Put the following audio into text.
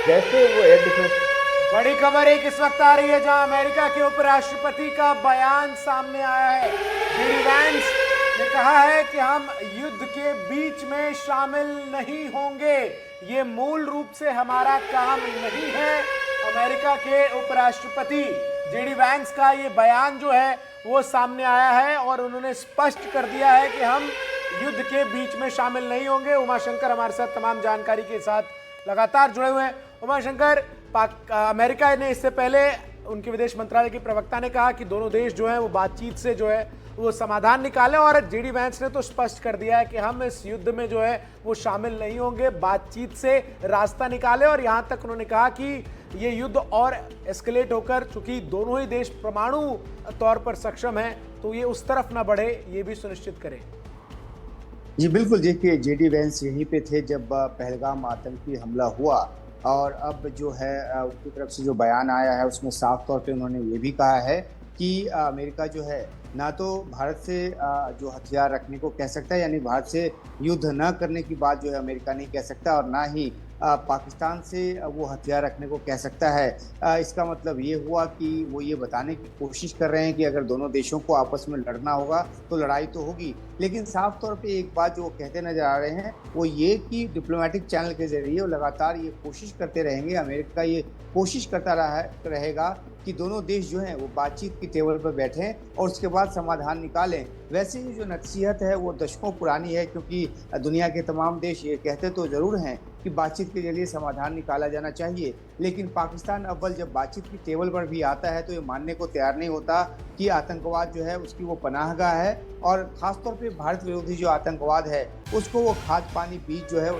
जैसे वो air defence. बड़ी खबर एक इस वक्त आ रही है जहां अमेरिका के उपराष्ट्रपति का बयान सामने आया है। जेडी वैंस ने कहा है कि हम युद्ध के बीच में शामिल नहीं होंगे, ये मूल रूप से हमारा काम नहीं है। अमेरिका के उपराष्ट्रपति जेडी वैंस का ये बयान जो है वो सामने आया है और उन्होंने स्पष्ट कर दिया है कि हम युद्ध के बीच में शामिल नहीं होंगे। उमाशंकर हमारे साथ तमाम जानकारी के साथ लगातार जुड़े हुए हैं। उमाशंकर, अमेरिका ने इससे पहले उनके विदेश मंत्रालय के प्रवक्ता ने कहा कि दोनों देश जो है वो बातचीत से जो है वो समाधान निकाले, और जेडी वैंस ने तो स्पष्ट कर दिया है कि हम इस युद्ध में जो है वो शामिल नहीं होंगे, बातचीत से रास्ता निकाले। और यहां तक उन्होंने कहा कि ये युद्ध और एस्केलेट होकर, चूंकि दोनों ही देश परमाणु तौर पर सक्षम हैं, तो ये उस तरफ ना बढ़े, ये भी सुनिश्चित करें। जी बिल्कुल, देखिए जेडी वैंस यहीं पे थे जब पहलगाम आतंकी हमला हुआ, और अब जो है उनकी तरफ से जो बयान आया है उसमें साफ तौर पे उन्होंने ये भी कहा है कि अमेरिका जो है ना तो भारत से जो हथियार रखने को कह सकता है, यानी भारत से युद्ध न करने की बात जो है अमेरिका नहीं कह सकता, और ना ही पाकिस्तान से वो हथियार रखने को कह सकता है। इसका मतलब ये हुआ कि वो ये बताने की कोशिश कर रहे हैं कि अगर दोनों देशों को आपस में लड़ना होगा तो लड़ाई तो होगी, लेकिन साफ तौर पे एक बात जो वो कहते नजर आ रहे हैं वो ये कि डिप्लोमेटिक चैनल के जरिए वो लगातार ये कोशिश करते रहेंगे, अमेरिका ये कोशिश करता रहेगा कि दोनों देश जो हैं वो बातचीत की टेबल पर बैठें और उसके बाद समाधान निकालें। वैसे ही जो नसीहत है वो दशकों पुरानी है, क्योंकि दुनिया के तमाम देश ये कहते तो ज़रूर हैं कि बातचीत के जरिए समाधान निकाला जाना चाहिए, लेकिन पाकिस्तान अव्वल जब बातचीत की टेबल पर भी आता है तो ये मानने को तैयार नहीं होता कि आतंकवाद जो है उसकी वो पनाहगाह है, और ख़ासतौर पे भारत विरोधी जो आतंकवाद है उसको वो खाद पानी बीज जो है